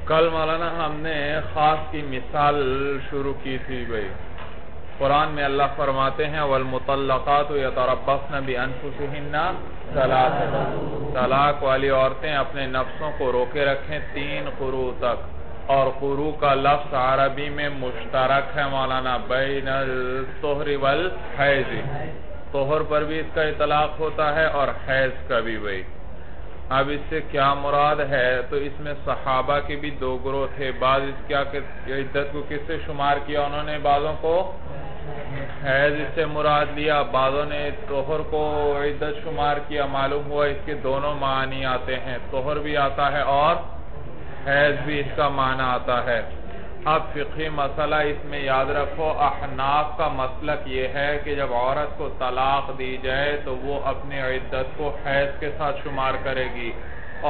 کل مولانا ہم نے خاص کی مثال شروع کی تھی بھائی. قرآن میں اللہ فرماتے ہیں والمطلقات یتربصن بانفسہن ثلاث. طلاق والی عورتیں اپنے نفسوں کو روکے رکھیں 3 قروء تک. اور قروء کا لفظ عربی میں مشترک ہے مولانا بین الطہر والحیض. طہر پر بھی اس کا اطلاق ہوتا ہے اور حیض کا بھی بھائی. اب اس سے کیا مراد ہے؟ تو اس میں صحابہ کے بھی 2 گروہ تھے. بعض اس کیا کہ عدت کو کس سے شمار کیا؟ انہوں نے بعضوں کو حیض اس سے مراد لیا، بعضوں نے طہر کو عدت شمار کیا. معلوم ہوا اس کے دونوں معنی آتے ہیں، طہر بھی آتا ہے اور حیض بھی اس کا معنی آتا ہے. اب فقہی مسئلہ اس میں یاد رکھو، احناف کا مسلک یہ ہے کہ جب عورت کو طلاق دی جائے تو وہ اپنی عدت کو حیض کے ساتھ شمار کرے گی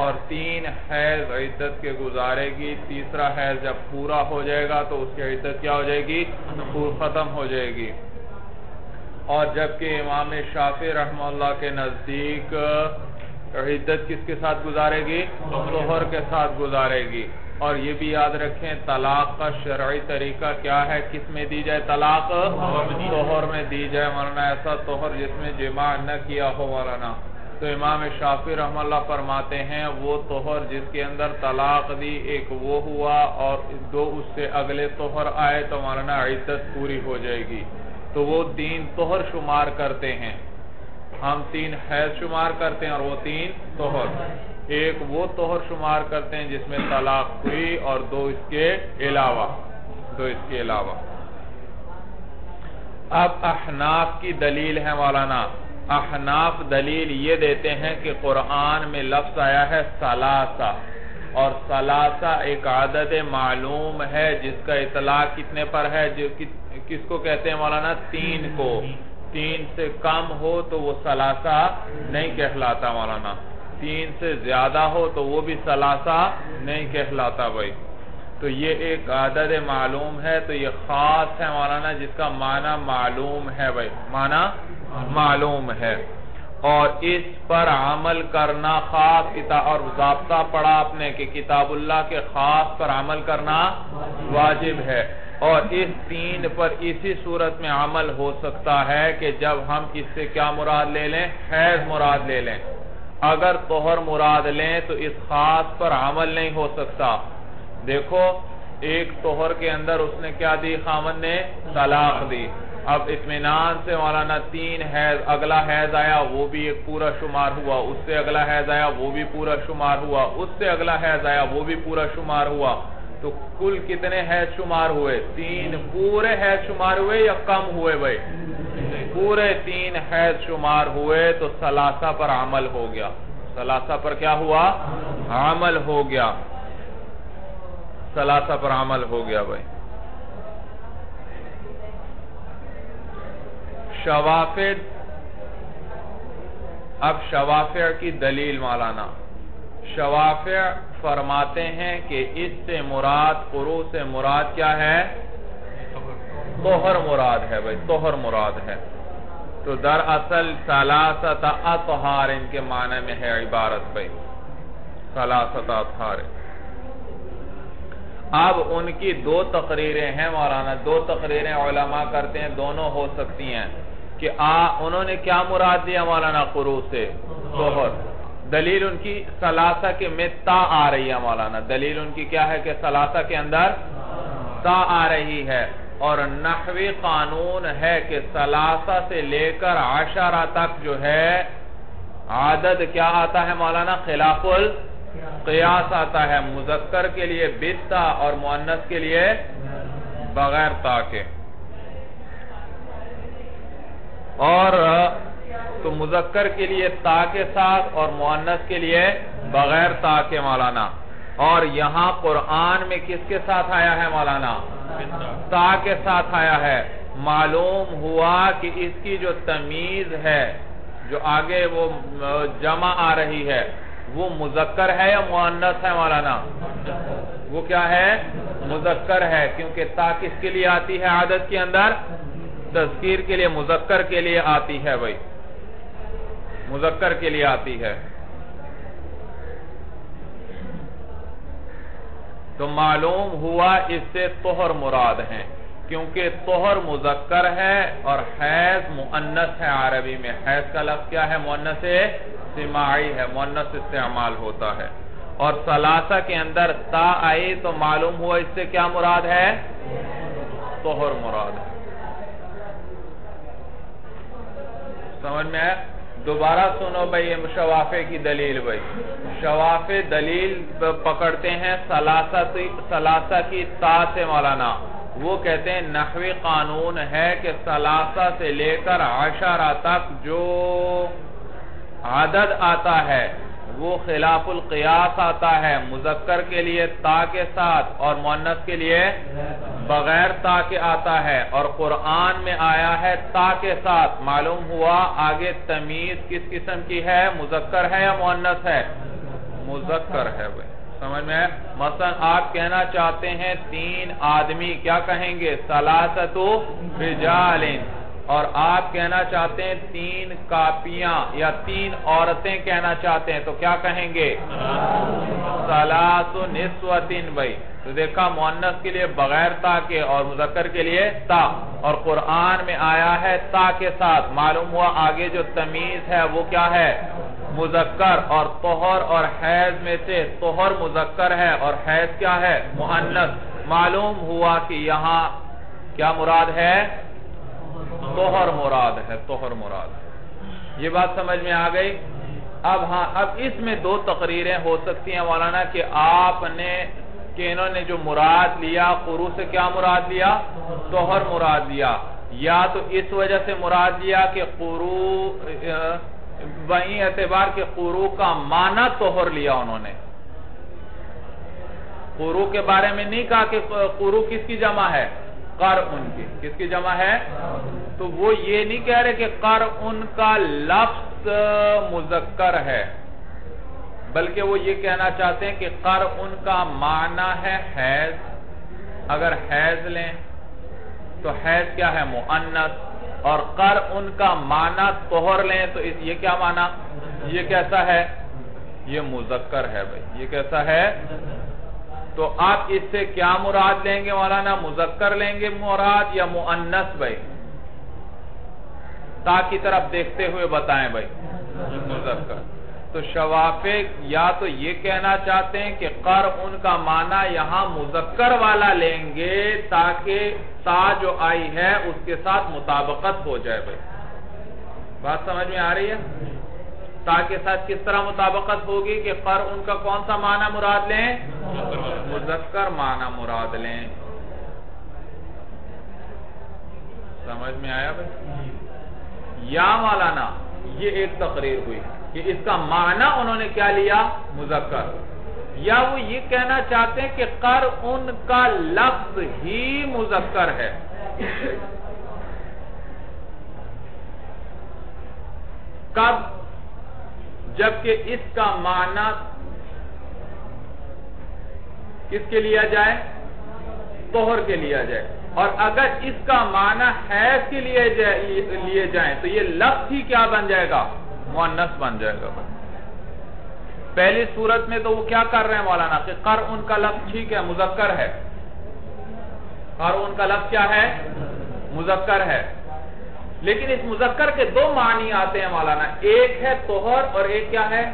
اور 3 حیض عدت کے گزارے گی. تیسرا حیض جب پورا ہو جائے گا تو اس کی عدت کیا ہو جائے گی؟ ختم ہو جائے گی. اور جبکہ امام شافعی رحمہ اللہ کے نزدیک عدت کس کے ساتھ گزارے گی؟ طہر کے ساتھ گزارے گی. اور یہ بھی یاد رکھیں طلاق کا شرعی طریقہ کیا ہے؟ کس میں دی جائے طلاق؟ طہر میں دی جائے مولانا. ایسا طہر جس میں جماع نہ کیا ہو مولانا. تو امام شافعی رحمہ اللہ فرماتے ہیں وہ طہر جس کے اندر طلاق دی ایک وہ ہوا اور 2 اس سے اگلے طہر آئے تو مولانا عدت پوری ہو جائے گی. تو وہ 3 طہر شمار کرتے ہیں. ہم 3 حیض شمار کرتے ہیں اور وہ 3 طہر. ایک وہ طہر شمار کرتے ہیں جس میں طلاق ہوئی اور 2 اس کے علاوہ. اب احناف کی دلیل ہے مولانا. احناف دلیل یہ دیتے ہیں کہ قرآن میں لفظ آیا ہے ثلاثہ، اور ثلاثہ ایک عدد معلوم ہے جس کا اطلاق کتنے پر ہے؟ جو کس کو کہتے ہیں مولانا؟ 3 کو. 3 سے کم ہو تو وہ ثلاثہ نہیں کہلاتا مولانا. 3 سے زیادہ ہو تو وہ بھی ثلاثہ نہیں کہلاتا بھائی. تو یہ ایک عدد معلوم ہے، تو یہ خاص ہے مولانا جس کا معنی معلوم ہے بھائی، معنی معلوم ہے. اور اس پر عمل کرنا خاص کتاب اور ضابطہ پڑھا آپ نے کہ کتاب اللہ کے خاص پر عمل کرنا واجب ہے. اور اس 3 پر اسی صورت میں عمل ہو سکتا ہے کہ جب ہم اس سے کیا مراد لے لیں؟ حیض مراد لے لیں. اگر طہر مراد لیں تو اس خاص پر عمل نہیں ہو سکتا. دیکھو ایک طہر کے اندر اس نے کیا دی؟ خامن نے طلاق دی. اب اطمینان سے مولانا 3 حیض، اگلا حیض آیا وہ بھی ایک پورا شمار ہوا، اس سے اگلا حیض آیا وہ بھی پورا شمار ہوا، اس سے اگلا حیض آیا وہ بھی پورا شمار ہوا. تو کل کتنے حیض شمار ہوئے؟ 3 پورے حیض شمار ہوئے یا کم ہوئے بھائی؟ پورے 3 حیض شمار ہوئے. تو ثلاثہ پر عمل ہو گیا. ثلاثہ پر کیا ہوا؟ عمل ہو گیا. ثلاثہ پر عمل ہو گیا بھائی. شوافع، اب شوافع کی دلیل مولانا. شوافع فرماتے ہیں کہ اس سے مراد، قروء سے مراد کیا ہے؟ طہر مراد ہے بھائی، طہر مراد ہے. تو دراصل ثلاثۃ اطہار ان کے معنی میں ہے عبارت بھائی، ثلاثۃ اطہار. اب ان کی 2 تقریریں ہیں مولانا. 2 تقریریں علماء کرتے ہیں، دونوں ہو سکتی ہیں کہ انہوں نے کیا مراد دیا مولانا قروء سے؟ طہر. دلیل ان کی ثلاثہ کے میں تا آ رہی ہے مولانا. دلیل ان کی کیا ہے کہ ثلاثہ کے اندر تا آ رہی ہے. اور نحوی قانون ہے کہ ثلاثہ سے لے کر 10 تک جو ہے عدد کیا آتا ہے مولانا؟ خلاف القیاس آتا ہے. مذکر کے لیے بالتا اور مؤنث کے لیے بغیر تا کے. اور تو مذکر کے لیے تا کے ساتھ اور مؤنث کے لیے بغیر تا کے مولانا. اور یہاں قرآن میں کس کے ساتھ آیا ہے مولانا؟ تا کے ساتھ آیا ہے. معلوم ہوا کہ اس کی جو تمیز ہے، جو آگے وہ جمع آ رہی ہے، وہ مذکر ہے یا مؤنث ہے مولانا؟ وہ کیا ہے؟ مذکر ہے. کیونکہ تا کس کے لیے آتی ہے عدد کے اندر؟ تذکیر کے لیے، مذکر کے لیے آتی ہے بھائی، مذکر کے لیے آتی ہے. تو معلوم ہوا اس سے طہر مراد ہیں، کیونکہ طہر مذکر ہے اور حیض مؤنث ہے۔ عربی میں حیض کا لفظ کیا ہے؟ مؤنث سماعی ہے، مؤنث استعمال ہوتا ہے۔ اور ثلاثہ کے اندر تا آئی تو معلوم ہوا اس سے کیا مراد ہے؟ طہر مراد ہے۔ سمجھ میں ہے؟ دوبارہ سنو بھئی یہ شوافع کی دلیل بھئی، شوافع دلیل پکڑتے ہیں ثلاثہ کی تا سے مولانا، وہ کہتے ہیں نحوی قانون ہے کہ ثلاثہ سے لے کر 10 تک جو عدد آتا ہے وہ خلاف القیاس آتا ہے، مذکر کے لیے تا کے ساتھ اور مؤنث کے لیے بغیر تا کے آتا ہے، اور قرآن میں آیا ہے تا کے ساتھ۔ معلوم ہوا آگے تمیز کس قسم کی ہے؟ مذکر ہے یا مؤنث ہے؟ مذکر ہے بھئی، سمجھ میں ہے؟ مثلا آپ کہنا چاہتے ہیں 3 آدمی، کیا کہیں گے؟ ثلاثۃ رجال، اور آپ کہنا چاہتے ہیں 3 کاپیاں یا 3 عورتیں کہنا چاہتے ہیں تو کیا کہیں گے؟ ثلاث نسوۃ بھئی۔ تو دیکھا مؤنث کے لیے بغیر تا کے اور مذکر کے لیے تا، اور قرآن میں آیا ہے تا کے ساتھ۔ معلوم ہوا آگے جو تمیز ہے وہ کیا ہے؟ مذکر، اور طہر اور حیض میں سے طہر مذکر ہے اور حیض کیا ہے؟ مؤنث۔ معلوم ہوا کہ یہاں کیا مراد ہے؟ طہر مراد ہے، طہر مراد ہے۔ یہ بات سمجھ میں آ گئی؟ اب اس میں 2 تقریریں ہو سکتی ہیں مولانا کہ آپ نے کہ انہوں نے جو مراد لیا قروء سے کیا مراد لیا؟ طہر مراد لیا، یا تو اس وجہ سے مراد لیا کہ قروء وہیں اعتبار کہ قروء کا معنی طہر لیا انہوں نے۔ قروء کے بارے میں نہیں کہا کہ قروء کس کی جمع ہے؟ قرء کی، کس کی جمع ہے؟ تو وہ یہ نہیں کہہ رہے کہ قرء کا لفظ مذکر ہے، بلکہ وہ یہ کہنا چاہتے ہیں کہ قرء کا معنی ہے حیض۔ اگر حیض لیں تو حیض کیا ہے؟ مؤنث، اور قرء کا معنی طہر لیں تو یہ کیا معنی؟ یہ کیسا ہے؟ یہ مذکر ہے بھئی، یہ کیسا ہے؟ تو آپ اس سے کیا مراد لیں گے مولانا؟ مذکر لیں گے مراد یا مؤنث بھئی؟ تا کی طرف دیکھتے ہوئے بتائیں بھئی۔ مذکر۔ تو شوافع یا تو یہ کہنا چاہتے ہیں کہ قرء کا معنی یہاں مذکر والا لیں گے تاکہ تا جو آئی ہے اس کے ساتھ مطابقت ہو جائے بھئی۔ بات سمجھ میں آ رہی ہے؟ تا کے ساتھ کس طرح مطابقت ہوگی کہ قرء کا کون سا معنی مراد لیں؟ مذکر معنی مراد لیں۔ سمجھ میں آیا بھئی؟ یا مولانا یہ ایک تقریر ہوئی کہ اس کا معنی انہوں نے کیا لیا؟ مذکر، یا وہ یہ کہنا چاہتے ہیں کہ قرء کا لفظ ہی مذکر ہے۔ کب؟ جبکہ اس کا معنی کس کے لیا جائے؟ طہر کے لیا جائے، اور اگر اس کا معنی حیض کے لیے جائیں تو یہ لفظ ہی کیا بن جائے گا؟ مؤنث بن جائے گا۔ پہلی صورت میں تو وہ کیا کر رہے ہیں مولانا کہ قرء کا لفظ ٹھیک ہے مذکر ہے، قرء کا لفظ کیا ہے؟ مذکر ہے، لیکن اس مذکر کے 2 معنی آتے ہیں مولانا، ایک ہے طہر اور ایک کیا ہے؟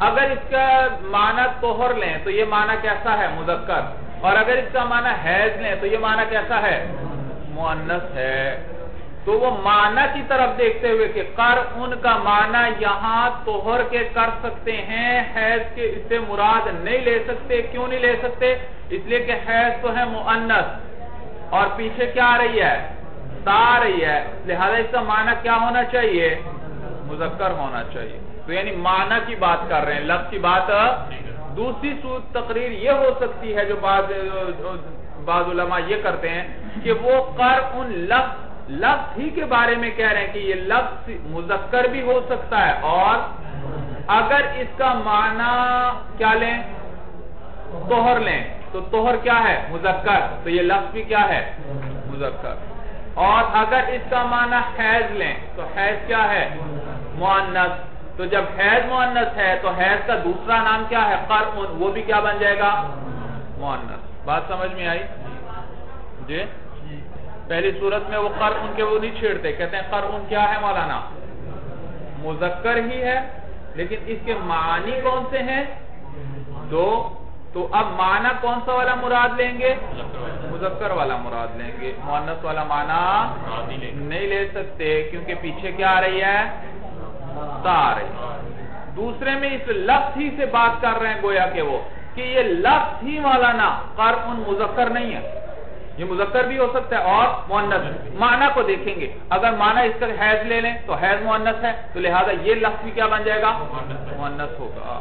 اگر اس کا معنی طہر لیں تو یہ معنی کیسا ہے؟ مذکر، اور اگر اس کا معنی حیض لیں تو یہ معنی کیسا ہے؟ مؤنث ہے۔ تو وہ معنی کی طرف دیکھتے ہوئے کہ قرء کا معنی یہاں طہر کے کر سکتے ہیں، حیض کے اس سے مراد نہیں لے سکتے۔ کیوں نہیں لے سکتے؟ اس لیے کہ حیض تو ہے مؤنث اور پیچھے کیا آ رہی ہے؟ تا آ رہی ہے، لہذا اس کا معنی کیا ہونا چاہیے؟ مذکر ہونا چاہیے۔ تو یعنی معنی کی بات کر رہے ہیں، لفظ کی بات۔ دوسری صورت تقریر یہ ہو سکتی ہے جو بعض علماء یہ کرتے ہیں کہ وہ قرء لفظ ہی کے بارے میں کہہ رہے ہیں کہ یہ لفظ مذکر بھی ہو سکتا ہے، اور اگر اس کا معنی کیا لیں؟ طہر لیں تو طہر کیا ہے؟ مذکر، تو یہ لفظ بھی کیا ہے؟ مذکر۔ اور اگر اس کا معنی حیض لیں تو حیض کیا ہے؟ مؤنث، تو جب حیض مؤنث ہے تو حیض کا دوسرا نام کیا ہے؟ قرء، وہ بھی کیا بن جائے گا؟ مؤنث. بات سمجھ میں آئی؟ جی پہلی صورت میں وہ قرء کے وہ نہیں چھیڑتے, کہتے ہیں قرء کیا ہے مولانا؟ مذکر ہی ہے, لیکن اس کے معنی کون سے ہیں؟ دو. تو اب معنی کون سا والا مراد لیں گے؟ مذکر والا مراد لیں گے. مؤنث والا معنی نہیں لے سکتے کیونکہ پیچھے کیا آ رہی ہے؟ تا آ رہی ہے. دوسرے میں اس لفظ ہی سے بات کر رہے ہیں گویا کہ وہ کہ یہ لفظ ہی مولانا قرء مذکر نہیں ہے, یہ مذکر بھی ہو سکتا ہے اور مؤنث. معنی کو دیکھیں گے, اگر معنی اس کا حیض لے لیں تو حیض مؤنث ہے, تو لہذا یہ لفظ بھی کیا بن جائے گا؟ مؤنث ہوگا.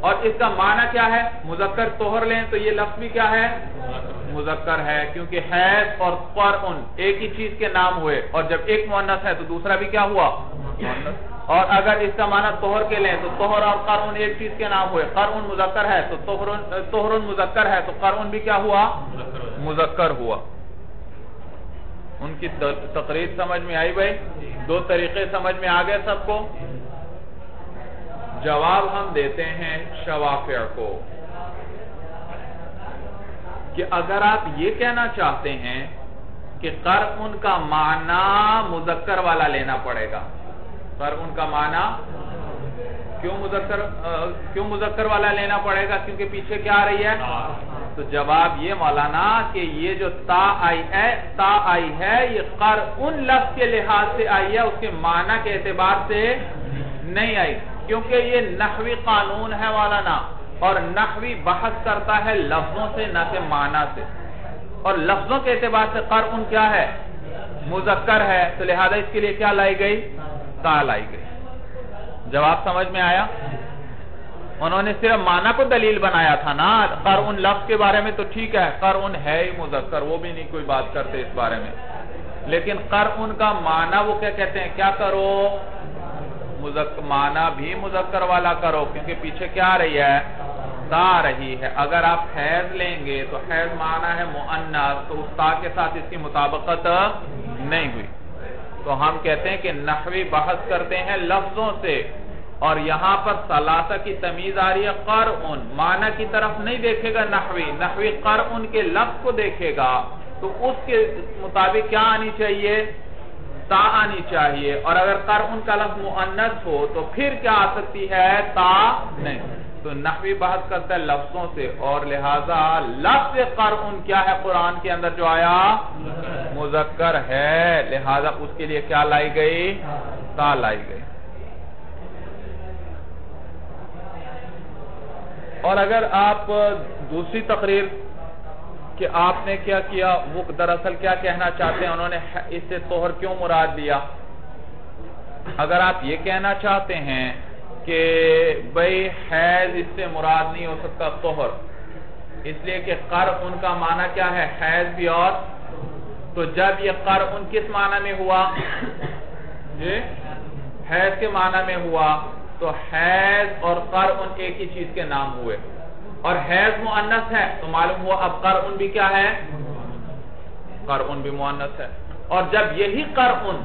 اور اس کا معنی کیا ہے؟ مذکر طہر لیں تو یہ لفظ بھی کیا ہے؟ مذکر ہے, کیونکہ حیض اور قرء ایک ہی چیز کے نام ہوئے, اور جب ایک مؤنث ہے تو دوسرا بھی کیا ہوا؟ مؤنث. اور اگر اس کا معنی طہر کے لیں تو طہر اور قرء ایک چیز کے نام ہوئے, قرء مذکر ہے تو طہر مذکر ہے تو قرء بھی کیا ہوا؟ مذکر ہوا. ان کی تقریر سمجھ میں آئی بھائی؟ دو طریقے سمجھ میں آ گئے سب کو. جواب ہم دیتے ہیں شوافع کو کہ اگر آپ یہ کہنا چاہتے ہیں کہ قرء کا معنی مذکر والا لینا پڑے گا, قرء کا معنی کیوں مذکر والا لینا پڑے گا؟ کیونکہ پیچھے کیا آ رہی ہے؟ تو جواب یہ مولانا کہ یہ جو تا آئی ہے یہ قرء لفظ کے لحاظ سے آئی ہے, اس کے معنی کے اعتبار سے نہیں آئی, کیونکہ یہ نحوی قانون ہے مولانا, اور نحوی بحث کرتا ہے لفظوں سے نہ کہ معنی سے, اور لفظوں کے اعتبار سے قرء کیا ہے؟ مذکر ہے, تو لہذا اس کے لیے کیا لائی گئی؟ تا لائی گئی. جواب سمجھ میں آیا؟ انہوں نے صرف معنی کو دلیل بنایا تھا نا, قرء لفظ کے بارے میں تو ٹھیک ہے, قرء ہے ہی مذکر, وہ بھی نہیں کوئی بات کرتے اس بارے میں, لیکن قرء کا معنی وہ کیا کہتے ہیں؟ کیا کرو؟ معنی بھی مذکر والا کرو, کیونکہ پیچھے کیا آ رہی ہے؟ تا آ رہی ہے. اگر آپ حیض لیں گے تو حیض معنی ہے مؤنث, تو اس تا کے ساتھ اس کی مطابقت نہیں ہوئی. تو ہم کہتے ہیں کہ نحوی بحث کرتے ہیں لفظوں سے, اور یہاں پر ثلاثہ کی تمیز آ رہی ہے قرء, معنی کی طرف نہیں دیکھے گا نحوی قرء کے لفظ کو دیکھے گا, تو اس کے مطابق کیا آنی چاہیے؟ تا آنی چاہیے. اور اگر قرء کا لفظ مؤنث ہو تو پھر کیا آ سکتی ہے؟ تا نہیں. تو نحوی بحث کرتا ہے لفظوں سے, اور لہذا لفظ قرء کیا ہے قرآن کے اندر جو آیا؟ مذکر ہے, لہذا اس کے لیے کیا لائی گئی؟ تا لائی گئی. اور اگر آپ دوسری تقریر کہ آپ نے کیا کیا, وہ دراصل کیا کہنا چاہتے ہیں, انہوں نے اس سے طہر کیوں مراد لیا؟ اگر آپ یہ کہنا چاہتے ہیں کہ بھئی حیض اس سے مراد نہیں ہو سکتا طہر, اس لیے کہ قرء کا معنی کیا ہے؟ حیض بھی, اور تو جب یہ قرء کس معنی میں ہوا؟ جی حیض کے معنی میں ہوا, تو حیض اور قرء ایک ہی چیز کے نام ہوئے, اور حیض مؤنث ہے تو معلوم ہوا اب قرء بھی کیا ہے؟ قرء بھی مؤنث ہے. اور جب یہی قرء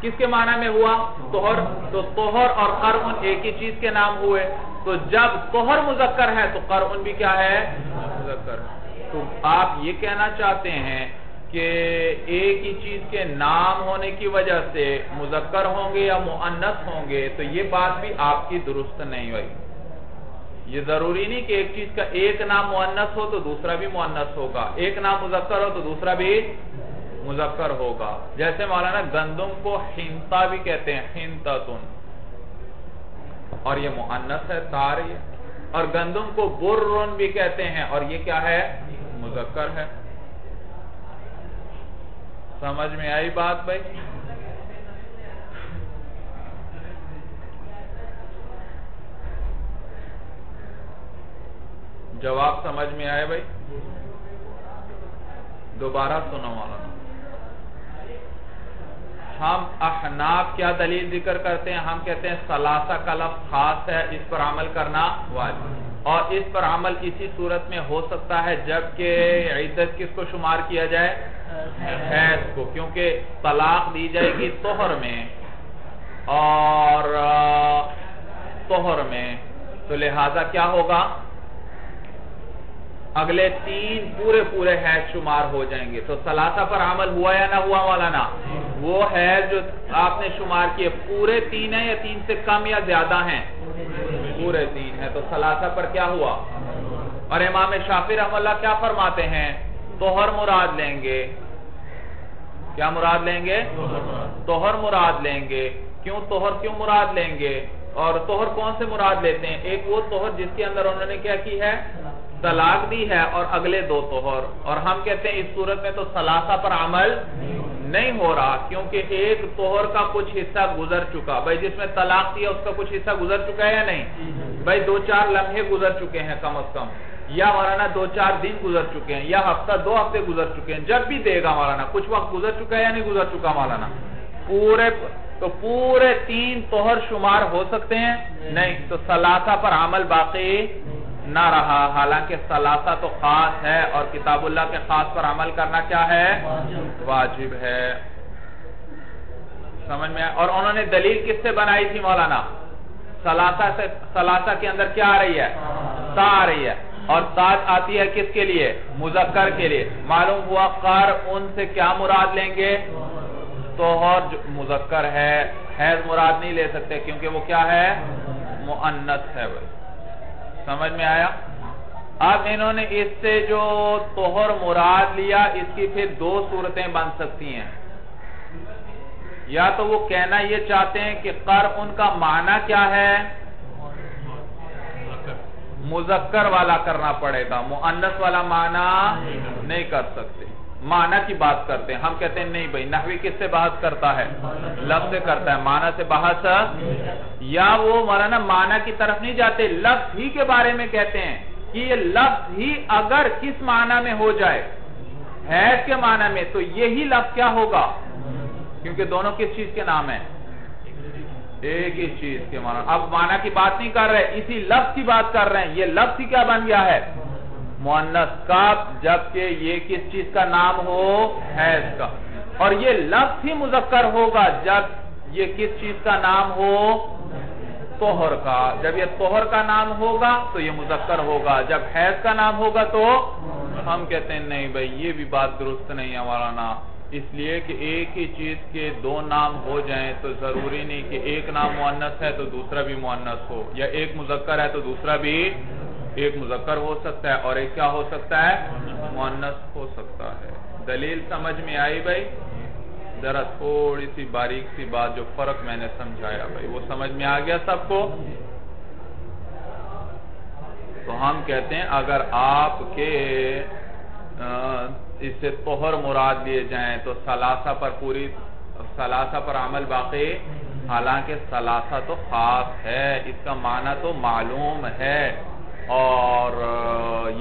کس کے معنی میں ہوا؟ طہر, تو طہر اور قرء ایک ہی چیز کے نام ہوئے, تو جب طہر مذکر ہے تو قرء بھی کیا ہے؟ مذکر. تو آپ یہ کہنا چاہتے ہیں کہ ایک ہی چیز کے نام ہونے کی وجہ سے مذکر ہوں گے یا مؤنث ہوں گے, تو یہ بات بھی آپ کی درست نہیں ہوئی. یہ ضروری نہیں کہ ایک چیز کا ایک نام مؤنث ہو تو دوسرا بھی مؤنث ہوگا, ایک نام مذکر ہو تو دوسرا بھی مذکر ہوگا. جیسے مولانا گندم کو حنطہ بھی کہتے ہیں, حنطتن, اور یہ مؤنث ہے, تا رہی ہے. اور گندم کو برن بھی کہتے ہیں, اور یہ کیا ہے؟ مذکر ہے. سمجھ میں آئی بات بھائی؟ جواب سمجھ میں آئے بھائی؟ دوبارہ سنو مولانا. ہم احناف کیا دلیل ذکر کرتے ہیں؟ ہم کہتے ہیں ثلاثہ کا لفظ خاص ہے, اس پر عمل کرنا واجب, اور اس پر عمل اسی صورت میں ہو سکتا ہے جبکہ عدت کس کو شمار کیا جائے؟ حیض کو, کیونکہ طلاق دی جائے گی طہر میں اور طہر میں, تو لہذا کیا ہوگا؟ اگلے 3 پورے پورے حیض شمار ہو جائیں گے. تو ثلاثہ پر عمل ہوا یا نہ ہوا مولانا؟ وہ حیض جو آپ نے شمار کیے پورے 3 ہیں یا 3 سے کم یا زیادہ ہیں؟ پورے 3 ہیں. تو ثلاثہ پر کیا ہوا؟ اور امام شافعی رحمہ اللہ کیا فرماتے ہیں؟ طہر مراد لیں گے. کیا مراد لیں گے؟ طہر مراد لیں گے. کیوں طہر کیوں مراد لیں گے؟ اور طہر کون سے مراد لیتے ہیں؟ ایک وہ طہر جس کے اندر انہوں نے کیا کی ہے؟ طلاق دی ہے. اور اگلے 2 طہر. اور ہم کہتے ہیں اس صورت میں تو ثلاثہ پر عمل نہیں ہو رہا کیونکہ ایک طہر کا کچھ حصہ گزر چکا. بھائی جس میں طلاق دیا اس کا کچھ حصہ گزر چکا ہے یا نہیں؟ بھائی 2-4 لمحے گزر چکے ہیں کم از کم, یا مولانا 2-4 دن گزر چکے ہیں, یا ہفتہ 2 ہفتے گزر چکے ہیں. جب بھی دے گا مولانا کچھ وقت گزر چکا ہے یا نہیں گزر چکا مولانا؟ پورے 3 طہر شمار ہو سکتے ہیں نہیں. تو ثلاثہ پر عمل باقی نہ رہا. حالانکہ ثلاثہ تو خاص ہے اور کتاب اللہ کے خاص پر عمل کرنا کیا ہے؟ واجب ہے. سمجھ میں؟ اور انہوں نے دلیل کس سے بنائی تھی مولانا؟ ثلاثہ کے اندر کیا آ رہی ہے؟ تا آ رہی ہے. اور تا آتی ہے کس کے لیے؟ مذکر کے لیے. معلوم ہوا قر ان سے کیا مراد لیں گے؟ طہر مذکر ہے. حیض مراد نہیں لے سکتے کیونکہ وہ کیا ہے؟ مؤنث ہے. بھائی سمجھ میں آیا؟ اب انہوں نے اس سے جو طہر مراد لیا اس کی پھر 2 صورتیں بن سکتی ہیں. یا تو وہ کہنا یہ چاہتے ہیں کہ قر ان کا معنی کیا ہے؟ مذکر والا کرنا پڑے گا, مؤنث والا معنی نہیں کر سکتے. معنی کی بات کرتے ہیں. ہم کہتے ہیں نہیں بھائی نحوی کس سے بحث کرتا ہے؟ لفظ سے کرتا ہے. معنی سے بحث یا وہ مولانا معنی کی طرف نہیں جاتے, لفظ ہی کے بارے میں کہتے ہیں کہ یہ لفظ ہی اگر کس معنی میں ہو جائے حیض کے معنی میں تو یہی لفظ کیا ہوگا؟ کیونکہ دونوں کس چیز کے نام ہیں؟ ایک ہی چیز کے معنی. اب معنی کی بات نہیں کر رہے, اسی لفظ کی بات کر رہے ہیں. یہ لفظ ہی کیا بن گیا ہے؟ مؤنث کا, جبکہ یہ کس چیز کا نام ہو؟ حیض کا. اور یہ لفظ ہی مذکر ہوگا جب یہ کس چیز کا نام ہو؟ طہر کا. جب یہ طہر کا نام ہوگا تو یہ مذکر ہوگا, جب حیض کا نام ہوگا تو ہم کہتے ہیں نہیں بھائی یہ بھی بات درست نہیں ہے مولانا. اس لیے کہ ایک ہی چیز کے 2 نام ہو جائیں تو ضروری نہیں کہ ایک نام مؤنث ہے تو دوسرا بھی مؤنث ہو, یا ایک مذکر ہے تو دوسرا بھی ایک مذکر ہو سکتا ہے اور ایک کیا ہو سکتا ہے؟ مؤنث ہو سکتا ہے. دلیل سمجھ میں آئی بھائی؟ ذرا تھوڑی سی باریک سی بات جو فرق میں نے سمجھایا بھائی وہ سمجھ میں آ گیا سب کو؟ تو ہم کہتے ہیں اگر آپ کے اس سے طہر مراد لیے جائیں تو ثلاثہ پر عمل باقی. حالانکہ ثلاثہ تو خاص ہے, اس کا معنی تو معلوم ہے, اور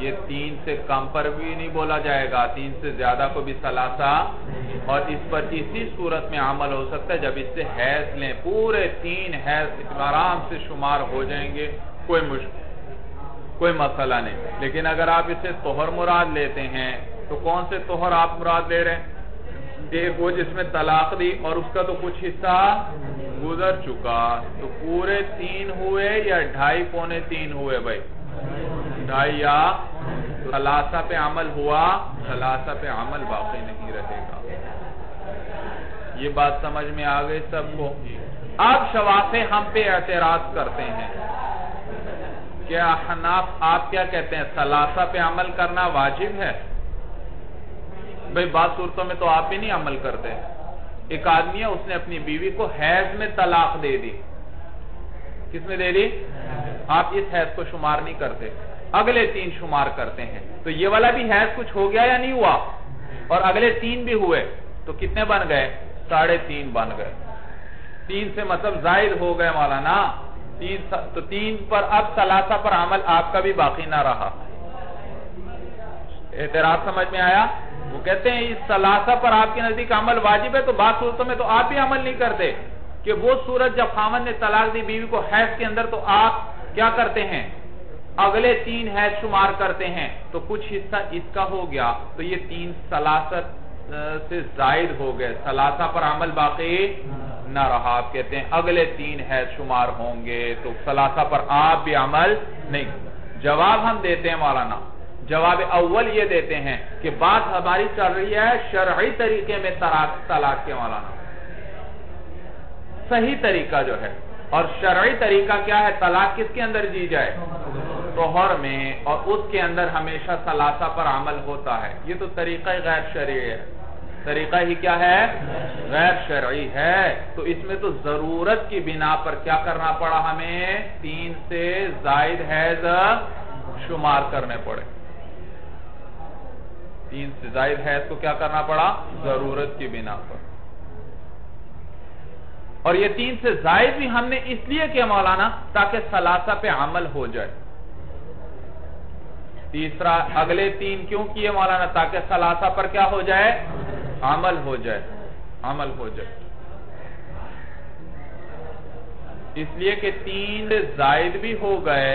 یہ 3 سے کم پر بھی نہیں بولا جائے گا, 3 سے زیادہ کو بھی ثلاثہ. اور اس پر اسی صورت میں عمل ہو سکتا ہے جب اس سے حیض لیں. پورے 3 حیض آرام سے شمار ہو جائیں گے, کوئی مسئلہ نہیں. لیکن اگر آپ اسے طہر مراد لیتے ہیں تو کون سے طہر آپ مراد لے رہے ہیں؟ ایک وہ جس میں طلاق دی اور اس کا تو کچھ حصہ گزر چکا. تو پورے 3 ہوئے یا 2.5 پونے 3 ہوئے بھائی؟ 2.5 یا ثلاثہ پہ عمل ہوا, ثلاثہ پہ عمل باقی نہیں رہے گا. یہ بات سمجھ میں آ گئی سب کو؟ اب شوافع ہم پہ اعتراض کرتے ہیں. کیا احناف آپ کیا کہتے ہیں ثلاثہ پہ عمل کرنا واجب ہے؟ بھئی بعض صورتوں میں تو آپ بھی نہیں عمل کرتے. ایک آدمی ہے اس نے اپنی بیوی کو حیض میں طلاق دے دی. کس میں دے دی؟ آپ اس حیض کو شمار نہیں کرتے, اگلے 3 شمار کرتے ہیں. تو یہ والا بھی حیض کچھ ہو گیا یا نہیں ہوا؟ اور اگلے 3 بھی ہوئے تو کتنے بن گئے؟ 3.5 بن گئے. 3 سے مطلب زائد ہو گئے مولانا. 3 پر اب ثلاثہ پر عمل آپ کا بھی باقی نہ رہا. اعتراض سمجھ میں آیا؟ وہ کہتے ہیں اس ثلاثہ پر آپ کے نزدیک عمل واجب ہے, تو بعض صورتوں میں تو آپ بھی عمل نہیں کرتے کہ وہ صورت جب خاوند نے طلاق دی بیوی کو حیض کے اندر تو آپ کیا کرتے ہیں؟ اگلے 3 حیض شمار کرتے ہیں. تو کچھ حصہ اس کا ہو گیا تو یہ 3 ثلاثہ سے زائد ہو گئے, ثلاثہ پر عمل باقی نہ رہا. آپ کہتے ہیں اگلے 3 حیض شمار ہوں گے تو ثلاثہ پر آپ بھی عمل نہیں. جواب ہم دیتے ہیں مولانا, جواب اول یہ دیتے ہیں کہ بات ہماری چل رہی ہے شرعی طریقے میں طلاق کے مولانا، صحیح طریقہ جو ہے، اور شرعی طریقہ کیا ہے؟ طلاق کس کے اندر دی جائے؟ طہر میں، اور اس کے اندر ہمیشہ ثلاثہ پر عمل ہوتا ہے۔ یہ تو طریقہ غیر شرعی ہے، طریقہ ہی کیا ہے؟ غیر شرعی ہے۔ تو اس میں تو ضرورت کی بنا پر کیا کرنا پڑا ہمیں؟ 3 سے زائد حیض شمار کرنے پڑے۔ 3 سے زائد حیض کو کیا کرنا پڑا؟ ضرورت کی بنا پر۔ اور یہ 3 سے زائد بھی ہم نے اس لیے کیا مولانا تاکہ ثلاثہ پہ عمل ہو جائے۔ تیسرا اگلے 3 کیوں کیے مولانا؟ تاکہ ثلاثہ پر کیا ہو جائے؟ عمل ہو جائے، عمل ہو جائے۔ اس لیے کہ 3 زائد بھی ہو گئے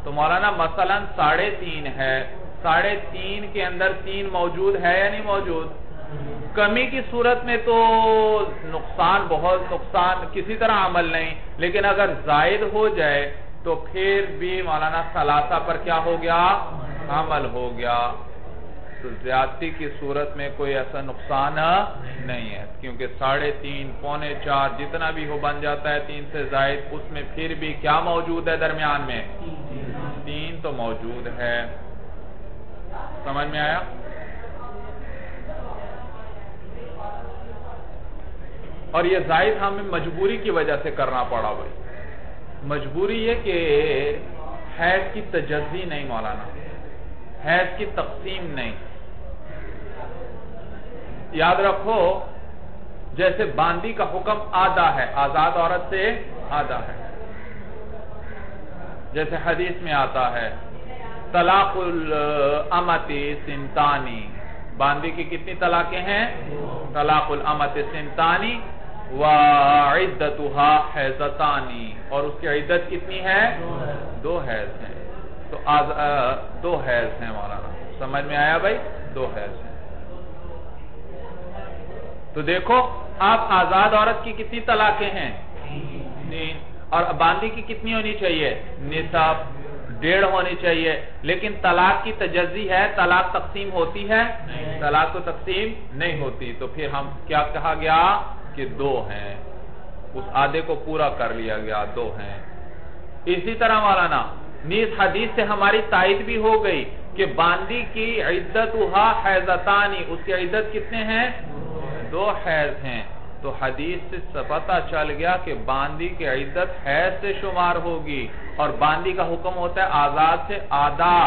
تو مولانا مثلا 3.5 ہے، 3.5 کے اندر 3 موجود ہے یا نہیں موجود؟ کمی کی صورت میں تو نقصان، بہت نقصان، کسی طرح عمل نہیں، لیکن اگر زائد ہو جائے تو پھر بھی مولانا ثلاثہ پر کیا ہو گیا؟ عمل ہو گیا۔ تو زیادتی کی صورت میں کوئی ایسا نقصان نہیں ہے، کیونکہ 3.5 پونے 4 جتنا بھی ہو بن جاتا ہے 3 سے زائد، اس میں پھر بھی کیا موجود ہے درمیان میں؟ 3 تو موجود ہے۔ سمجھ میں آیا؟ اور یہ زائد ہمیں مجبوری کی وجہ سے کرنا پڑا بھائی۔ مجبوری یہ کہ حیض کی تجزی نہیں مولانا، حیض کی تقسیم نہیں۔ یاد رکھو جیسے باندی کا حکم آدھا ہے، آزاد عورت سے آدھا ہے، جیسے حدیث میں آتا ہے طلاق الامۃ سنتانی، باندی کی کتنی طلاقیں ہیں؟ طلاق الامۃ سنتانی وعدتها حیضتانی، اور اس کی عدت کتنی ہے؟ 2 حیض ہیں۔ تو 2 حیض ہیں مولانا، سمجھ میں آیا بھائی؟ 2 حیض ہیں۔ تو دیکھو آپ آزاد عورت کی کتنی طلاقیں ہیں؟ 3۔ اور باندی کی کتنی ہونی چاہیے؟ نصف، 1.5 ہونی چاہیے۔ لیکن طلاق کی تجزی ہے، طلاق تقسیم ہوتی ہے؟ طلاق تو تقسیم نہیں ہوتی، تو پھر ہم کیا کہا گیا کہ 2 ہیں، اس آدھے کو پورا کر لیا گیا، 2 ہیں۔ اسی طرح مولانا نیز حدیث سے ہماری تائید بھی ہو گئی کہ باندی کی عدتها حیضتانی، اس کی عدت کتنے ہیں؟ 2 حیض ہیں۔ تو حدیث سے پتہ چل گیا کہ باندی کی عدت حیض سے شمار ہوگی، اور باندی کا حکم ہوتا ہے آزاد سے آدھا۔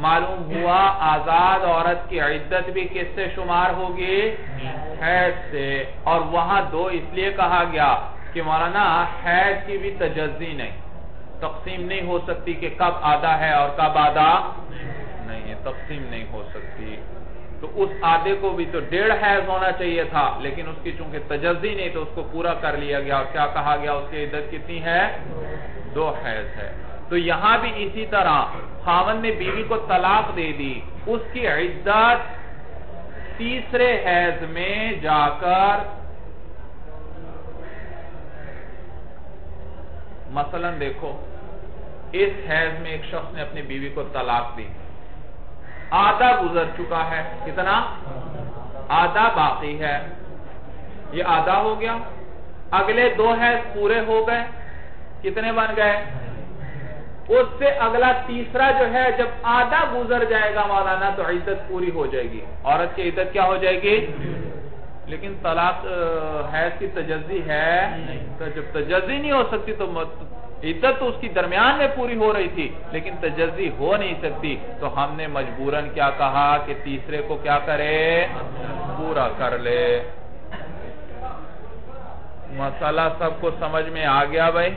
معلوم ہوا آزاد عورت کی عدت بھی کس سے شمار ہوگی؟ حیض سے۔ اور وہاں 2 اس لیے کہا گیا کہ مولانا حیض کی بھی تجزی نہیں، تقسیم نہیں ہو سکتی کہ کب آدھا ہے اور کب آدھا نہیں ہے، تقسیم نہیں ہو سکتی۔ تو اس آدھے کو بھی تو 1.5 حیض ہونا چاہیے تھا، لیکن اس کی چونکہ تجزی نہیں تو اس کو پورا کر لیا گیا، اور کیا کہا گیا؟ اس کی عدت کتنی ہے؟ 2 حیض ہے۔ تو یہاں بھی اسی طرح خاوند نے بیوی کو طلاق دے دی، اس کی عدت تیسرے حیض میں جا کر، مثلا دیکھو اس حیض میں ایک شخص نے اپنی بیوی کو طلاق دی، آدھا گزر چکا ہے، کتنا؟ آدھا باقی ہے، یہ آدھا ہو گیا۔ اگلے 2 حیض پورے ہو گئے، کتنے بن گئے؟ اس سے اگلا تیسرا جو ہے جب آدھا گزر جائے گا مولانا تو عدت پوری ہو جائے گی، عورت کی عدت کیا ہو جائے گی؟ لیکن طلاق حیض کی تجزی ہے، تو جب تجزی نہیں ہو سکتی تو عدت تو اس کی درمیان میں پوری ہو رہی تھی، لیکن تجزی ہو نہیں سکتی، تو ہم نے مجبوراً کیا کہا کہ تیسرے کو کیا کرے؟ پورا کر لے۔ مسئلہ سب کو سمجھ میں آ گیا بھائی؟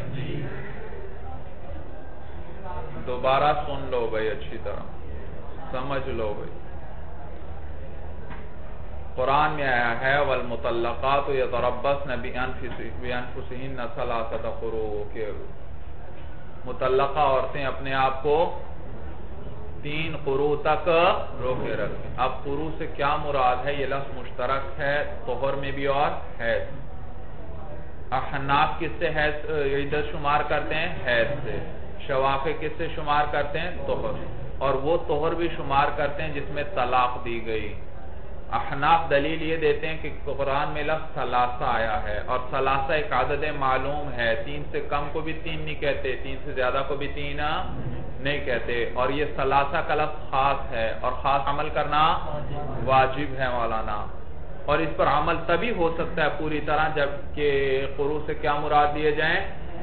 دوبارہ سن لو بھائی، اچھی طرح سمجھ لو بھائی۔ قرآن میں آیا ہے والمطلقات یتربصن بانفسہن ثلاثۃ قروء، کہ مطلقہ عورتیں اپنے آپ کو 3 قروء تک روکے رکھیں۔ اب قروء سے کیا مراد ہے؟ یہ لفظ مشترک ہے طہر میں بھی اور حیض۔ احناف کس سے عدت شمار کرتے ہیں؟ حیض سے۔ شوافع کس سے شمار کرتے ہیں؟ طہر۔ اور وہ طہر بھی شمار کرتے ہیں جس میں طلاق دی گئی۔ احناف دلیل یہ دیتے ہیں کہ قرآن میں لفظ ثلاثہ آیا ہے، اور ثلاثہ ایک عدد معلوم ہے، 3 سے کم کو بھی 3 نہیں کہتے، 3 سے زیادہ کو بھی 3 نہیں کہتے، اور یہ ثلاثہ کا لفظ خاص ہے، اور خاص عمل کرنا واجب ہے مولانا، اور اس پر عمل تبھی ہو سکتا ہے پوری طرح جب کہ قروء سے کیا مراد لیے جائیں؟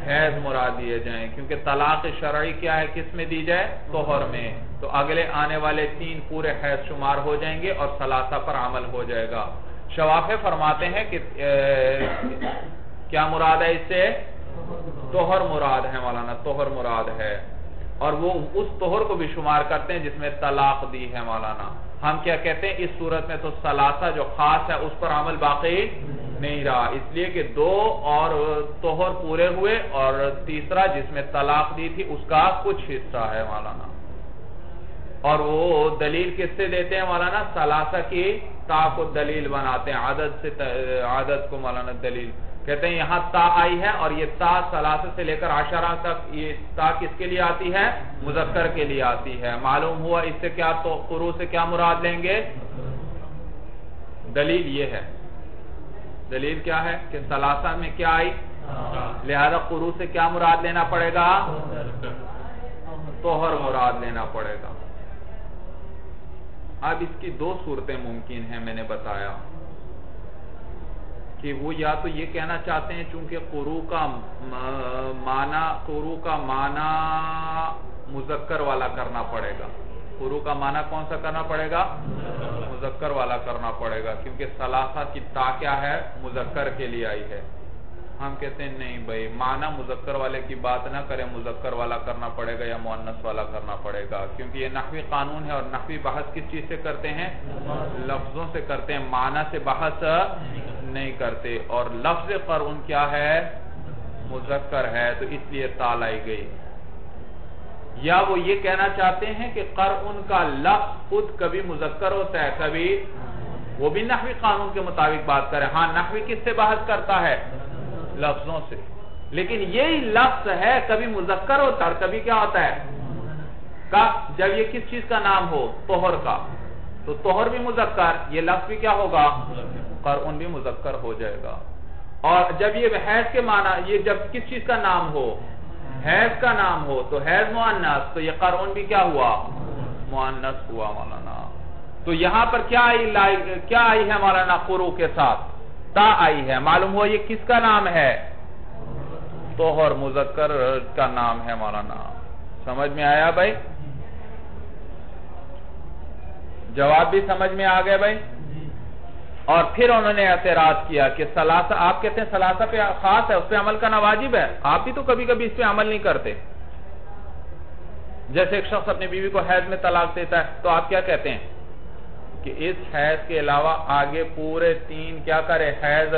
حیض مراد لیے جائیں، کیونکہ طلاق شرعی کیا ہے، کس میں دی جائے؟ طہر میں، تو اگلے آنے والے 3 پورے حیض شمار ہو جائیں گے اور ثلاثہ پر عمل ہو جائے گا۔ شوافع فرماتے ہیں کہ کیا مراد ہے اس سے؟ طہر مراد ہے مولانا، طہر مراد ہے، اور وہ اس طہر کو بھی شمار کرتے ہیں جس میں طلاق دی ہے مولانا۔ ہم کیا کہتے ہیں اس صورت میں تو ثلاثہ جو خاص ہے اس پر عمل باقی نہیں رہا، اس لیے کہ 2 اور طہر پورے ہوئے، اور تیسرا جس میں طلاق دی تھی اس کا کچھ حصہ ہے مولانا۔ اور وہ دلیل کس سے دیتے ہیں مولانا؟ ثلاثہ کی تا کو دلیل بناتے ہیں، عدد کو مولانا دلیل کہتے ہیں۔ یہاں تا آئی ہے، اور یہ تا ثلاثہ سے لے کر 10 تک، یہ تا کس کے لیے آتی ہے؟ مذکر کے لیے آتی ہے۔ معلوم ہوا اس سے کیا، تو قروء سے کیا مراد لیں گے؟ دلیل یہ ہے، دلیل کیا ہے کہ ثلاثہ میں کیا آئی، لہذا قروء سے کیا مراد لینا پڑے گا؟ طہر مراد لینا پڑے گا۔ اب اس کی 2 صورتیں ممکن ہیں، میں نے بتایا کہ وہ یا تو یہ کہنا چاہتے ہیں چونکہ قروء کا معنی مذکر والا کرنا پڑے گا، قروء کا معنی کون سا کرنا پڑے گا؟ مذکر والا کرنا پڑے گا، کیونکہ ثلاثہ کی تا کیا ہے؟ مذکر کے لیے آئی ہے۔ ہم کہتے ہیں نہیں بھائی، معنی مذکر والے کی بات نہ کریں، مذکر والا کرنا پڑے گا یا مؤنث والا کرنا پڑے گا، کیونکہ یہ نحوی قانون ہے، اور نحوی بحث کس چیز سے کرتے ہیں؟ لفظوں سے کرتے ہیں، معنی سے بحث نہیں کرتے، اور لفظ قرء کیا ہے؟ مذکر ہے، تو اس لیے تا لائی گئی۔ یا وہ یہ کہنا چاہتے ہیں کہ قرء کا لفظ خود کبھی مذکر ہوتا ہے، کبھی، وہ بھی نحوی قانون کے مطابق بات کریں۔ ہاں نحوی کس سے بحث کرتا ہے؟ لفظوں سے، لیکن یہی لفظ ہے کبھی مذکر ہوتا ہے اور کبھی کیا ہوتا ہے؟ جب یہ کس چیز کا نام ہو؟ طہر کا، تو طہر بھی مذکر، یہ لفظ بھی کیا ہوگا؟ قرء بھی مذکر ہو جائے گا۔ اور جب یہ حیض کے معنی، یہ جب کس چیز کا نام ہو؟ حیض کا نام ہو، تو حیض مؤنث، تو یہ قرء بھی کیا ہوا؟ مؤنث ہوا مولانا۔ تو یہاں پر کیا آئی ہے مولانا؟ قروء کے ساتھ تا آئی ہے، معلوم ہوا یہ کس کا نام ہے؟ طہر مذکر کا نام ہے مولانا۔ سمجھ میں آیا بھائی؟ جواب بھی سمجھ میں آ گئے بھائی؟ اور پھر انہوں نے اعتراض کیا کہ ثلاثہ، آپ کہتے ہیں ثلاثہ پہ خاص ہے، اس پہ عمل کرنا واجب ہے، آپ بھی تو کبھی کبھی اس پہ عمل نہیں کرتے۔ جیسے ایک شخص اپنی بیوی کو حیض میں طلاق دیتا ہے، تو آپ کیا کہتے ہیں کہ اس حیض کے علاوہ آگے پورے 3 کیا کرے؟ حیض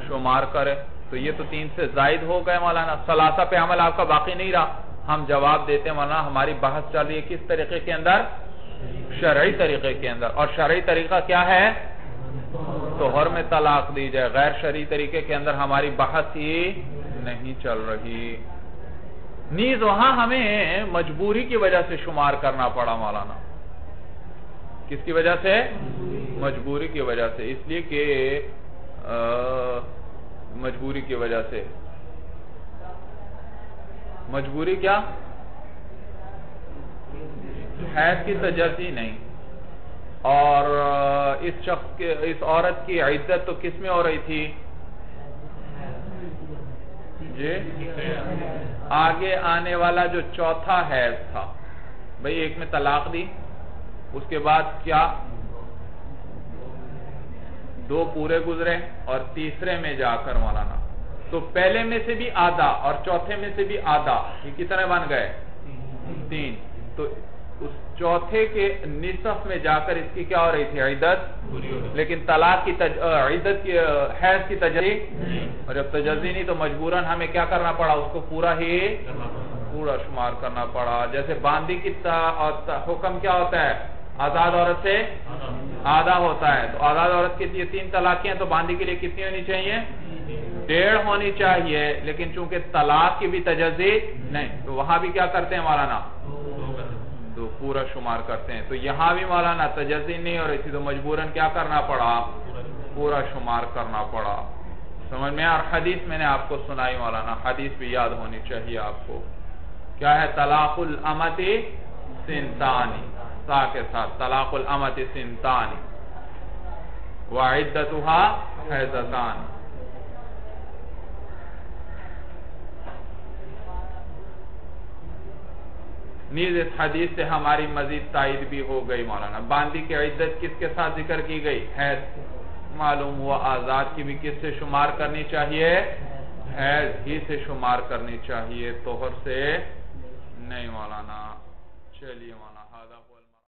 شمار کرے، تو یہ تو 3 سے زائد ہو گئے مولانا، ثلاثہ پہ عمل آپ کا باقی نہیں رہا۔ ہم جواب دیتے ہیں مولانا ہماری بحث چل رہی ہے کس طریقے کے اندر؟ شرعی طریقے کے اندر، اور شرعی طریقہ کیا ہے؟ طہر میں طلاق دی جائے، غیر شرعی طریقے کے اندر ہماری بحث ہی نہیں چل رہی۔ نیز وہاں ہمیں مجبوری کی وجہ سے شمار کرنا پڑا مولانا۔ کس کی وجہ سے؟ مجبوری کی وجہ سے، اس لیے کہ مجبوری کی وجہ سے، مجبوری کیا؟ حیض کی تجزی نہیں، اور اس شخص کے، اس عورت کی عدت تو کس میں ہو رہی تھی؟ جی آگے آنے والا جو چوتھا حیض تھا، بھئی ایک میں طلاق دی، اس کے بعد کیا 2 پورے گزرے، اور تیسرے میں جا کر مولانا، تو پہلے میں سے بھی آدھا اور چوتھے میں سے بھی آدھا، یہ کتنے بن گئے؟ 3۔ تو اس چوتھے کے نصف میں جا کر اس کی کیا ہو رہی تھی؟ عدت، لیکن طلاق کی عدت کی، حیض کی تجزی، اور جب تجزی نہیں تو مجبوراً ہمیں کیا کرنا پڑا؟ اس کو پورا شمار کرنا پڑا۔ جیسے باندی کی حکم کیا ہوتا ہے؟ آزاد عورت سے آدھا ہوتا ہے، تو آزاد عورت کے لیے 3 طلاقیں ہیں، تو باندی کے لیے کتنی ہونی چاہیے؟ 1.5 ہونی چاہیے، لیکن چونکہ طلاق کی بھی تجزی نہیں، تو وہاں بھی کیا کرتے ہیں مولانا؟ 2 پورا شمار کرتے ہیں. تو یہاں بھی مولانا تجزی نہیں ہو رہی تھی تو مجبوراً کیا کرنا پڑا؟ پورا شمار کرنا پڑا. سمجھ میں؟ اور حدیث میں نے آپ کو سنائی مولانا، حدیث بھی یاد ہونی چاہیے آپ کو. کیا ہے؟ طلاق الامت سنتانی، سا کے ساتھ طلاق الامت سنتانی وعدتها حیضتان. نیز اس حدیث سے ہماری مزید تائید بھی ہو گئی مولانا. باندی کی عدت کس کے ساتھ ذکر کی گئی؟ حیض. معلوم ہوا آزاد کی بھی کس سے شمار کرنی چاہیے؟ حیض ہی سے شمار کرنی چاہیے، طہر سے نہیں مولانا. چلیے مولانا.